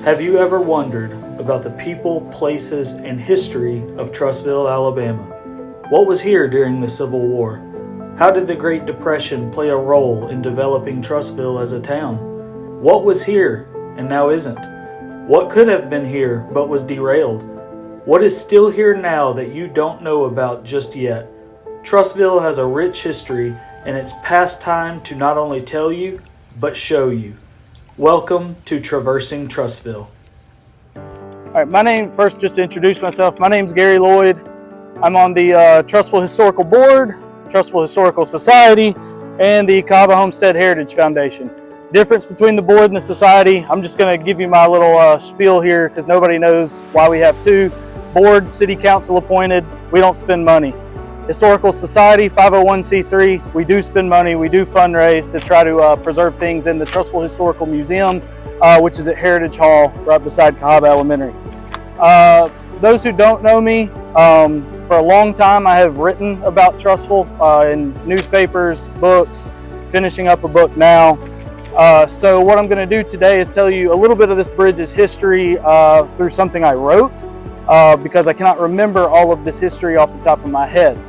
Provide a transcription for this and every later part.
Have you ever wondered about the people, places, and history of Trussville, Alabama? What was here during the Civil War? How did the Great Depression play a role in developing Trussville as a town? What was here and now isn't? What could have been here but was derailed? What is still here now that you don't know about just yet? Trussville has a rich history, and it's past time to not only tell you, but show you. Welcome to Traversing Trussville. All right, first just to introduce myself, my name's Gary Lloyd. I'm on the Trussville Historical Board, Trussville Historical Society, and the Cahaba Homestead Heritage Foundation. Difference between the board and the society, I'm just going to give you my little spiel here because nobody knows why we have two. Board, city council appointed, we don't spend money. Historical Society, 501c3, we do spend money, we do fundraise to try to preserve things in the Trussville Historical Museum, which is at Heritage Hall right beside Cahaba Elementary. Those who don't know me, for a long time I have written about Trussville in newspapers, books, finishing up a book now. So what I'm going to do today is tell you a little bit of this bridge's history through something I wrote, because I cannot remember all of this history off the top of my head.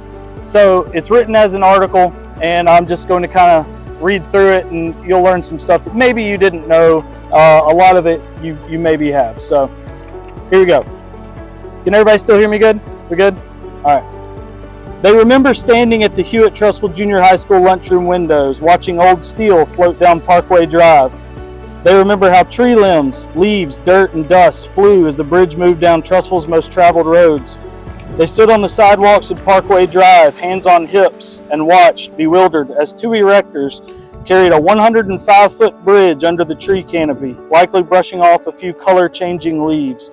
So it's written as an article, and I'm just going to kind of read through it, and you'll learn some stuff that maybe you didn't know. A lot of it you maybe have. So here we go. Can everybody still hear me good? We good? All right. They remember standing at the Hewitt-Trussville Junior High School lunchroom windows, watching old steel float down Parkway Drive. They remember how tree limbs, leaves, dirt, and dust flew as the bridge moved down Trussville's most traveled roads. They stood on the sidewalks of Parkway Drive, hands on hips, and watched, bewildered, as two erectors carried a 105-foot bridge under the tree canopy, likely brushing off a few color-changing leaves.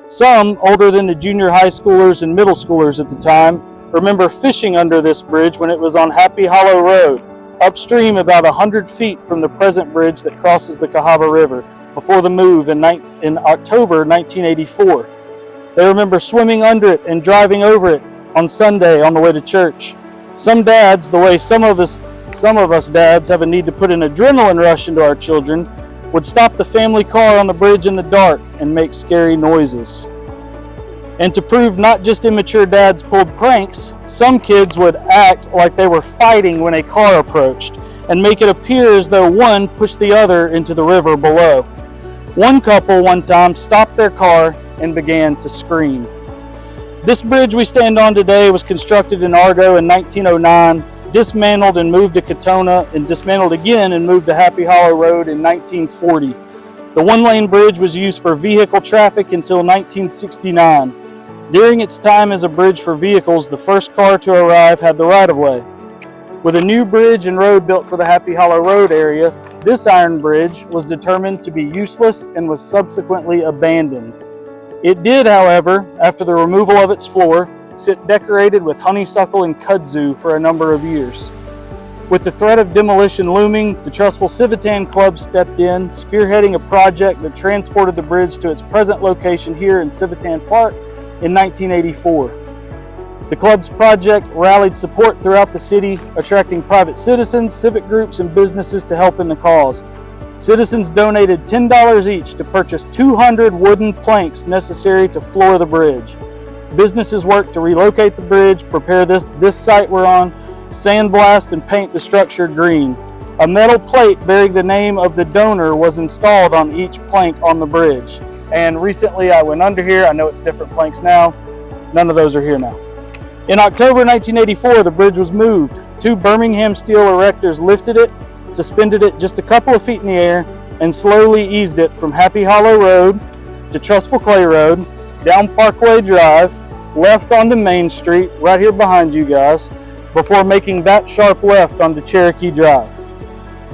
Some, older than the junior high schoolers and middle schoolers at the time, remember fishing under this bridge when it was on Happy Hollow Road, upstream about 100 feet from the present bridge that crosses the Cahaba River, before the move in October 1984. They remember swimming under it and driving over it on Sunday on the way to church. Some dads, the way some of us dads have a need to put an adrenaline rush into our children, would stop the family car on the bridge in the dark and make scary noises. And to prove not just immature dads pulled pranks, some kids would act like they were fighting when a car approached and make it appear as though one pushed the other into the river below. One couple one time stopped their car and began to scream. This bridge we stand on today was constructed in Argo in 1909, dismantled and moved to Katona, and dismantled again and moved to Happy Hollow Road in 1940. The one-lane bridge was used for vehicle traffic until 1969. During its time as a bridge for vehicles, the first car to arrive had the right-of-way. With a new bridge and road built for the Happy Hollow Road area, this iron bridge was determined to be useless and was subsequently abandoned. It did, however, after the removal of its floor, sit decorated with honeysuckle and kudzu for a number of years. With the threat of demolition looming, the Trussville Civitan Club stepped in, spearheading a project that transported the bridge to its present location here in Civitan Park in 1984. The club's project rallied support throughout the city, attracting private citizens, civic groups, and businesses to help in the cause. Citizens donated $10 each to purchase 200 wooden planks necessary to floor the bridge. Businesses worked to relocate the bridge, prepare this site we're on, sandblast and paint the structure green. A metal plate bearing the name of the donor was installed on each plank on the bridge. And recently I went under here. I know it's different planks now. None of those are here now. In October 1984, the bridge was moved. Two Birmingham steel erectors lifted it, suspended it just a couple of feet in the air, and slowly eased it from Happy Hollow Road to Trussville Clay Road, down Parkway Drive, left onto Main Street, right here behind you guys, before making that sharp left onto Cherokee Drive.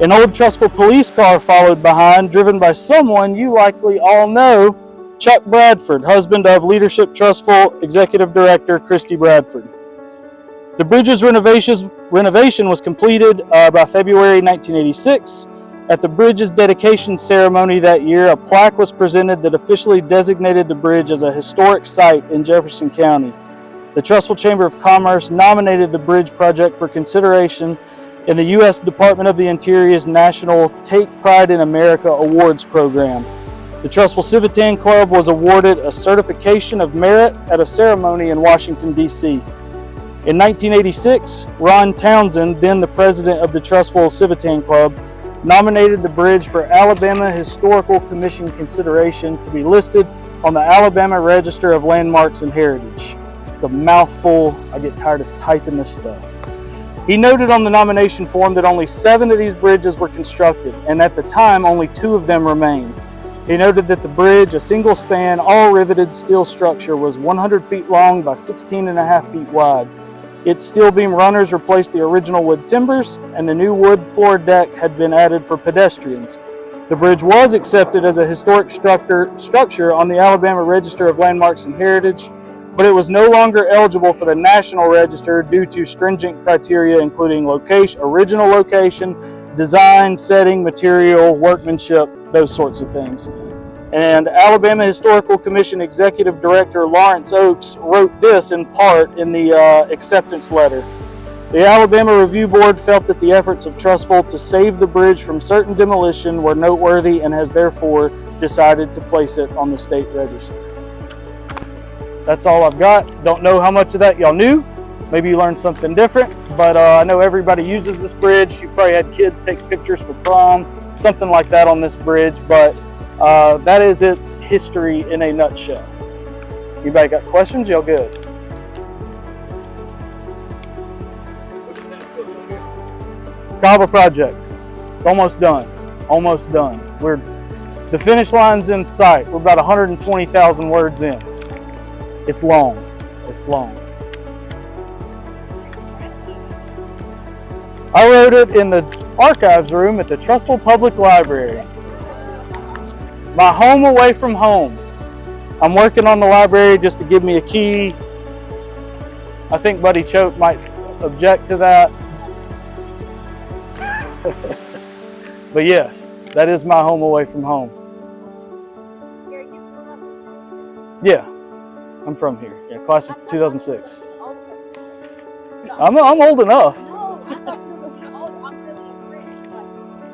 An old Trussville police car followed behind, driven by someone you likely all know, Chuck Bradford, husband of Leadership Trussville Executive Director Christy Bradford. The bridge's renovation was completed by February 1986. At the bridge's dedication ceremony that year, a plaque was presented that officially designated the bridge as a historic site in Jefferson County. The Trussville Chamber of Commerce nominated the bridge project for consideration in the U.S. Department of the Interior's National Take Pride in America Awards program. The Trussville Civitan Club was awarded a certification of merit at a ceremony in Washington, D.C. In 1986, Ron Townsend, then the president of the Trussville Civitan Club, nominated the bridge for Alabama Historical Commission consideration to be listed on the Alabama Register of Landmarks and Heritage. It's a mouthful. I get tired of typing this stuff. He noted on the nomination form that only 7 of these bridges were constructed, and at the time, only 2 of them remained. He noted that the bridge, a single span, all riveted steel structure, was 100 feet long by 16.5 feet wide. Its steel beam runners replaced the original wood timbers, and the new wood floor deck had been added for pedestrians. The bridge was accepted as a historic structure on the Alabama Register of Landmarks and Heritage, but it was no longer eligible for the National Register due to stringent criteria including location, original location, design, setting, material, workmanship, those sorts of things. And Alabama Historical Commission Executive Director Lawrence Oakes wrote this in part in the acceptance letter. The Alabama Review Board felt that the efforts of Trussville to save the bridge from certain demolition were noteworthy and has therefore decided to place it on the state register. That's all I've got. Don't know how much of that y'all knew. Maybe you learned something different, but I know everybody uses this bridge. You probably had kids take pictures for prom, something like that on this bridge, but that is its history in a nutshell. Anybody got questions? Y'all good? Kava project. It's almost done. Almost done. The finish line's in sight. We're about 120,000 words in. It's long. It's long. I wrote it in the archives room at the Trussville Public Library. My home away from home. I'm working on the library just to give me a key. I think Buddy Choate might object to that. But yes, that is my home away from home. Yeah, I'm from here. Yeah, class of 2006. I'm old enough.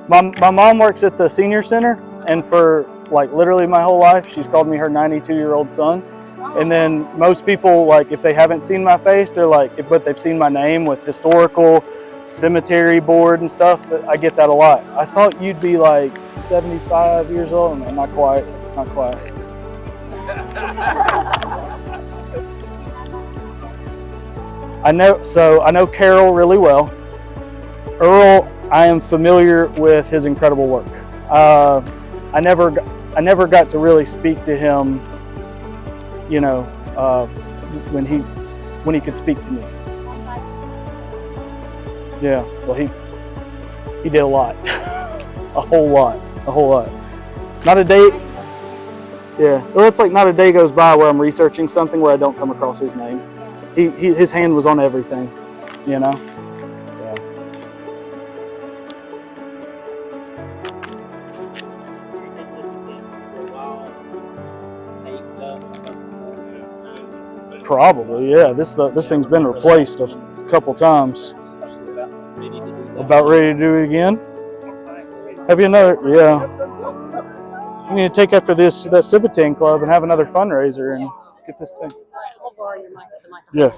My mom works at the senior center, and for like literally my whole life, she's called me her 92-year-old son. And then most people, like if they haven't seen my face, they're like, but they've seen my name with historical cemetery board and stuff. I get that a lot. I thought you'd be like 75 years old. No, not quite, not quite. I know Carol really well. Earl, I am familiar with his incredible work. I never got to really speak to him, you know, when he could speak to me. Yeah, well he did a lot, a whole lot. Not a day. Yeah, well, it's like not a day goes by where I'm researching something where I don't come across his name. His hand was on everything, you know. So. Probably, yeah. This thing's been replaced a couple times. About ready to do it again? Have you another? Yeah. You need to take after that Civitan Club and have another fundraiser and get this thing. Yeah.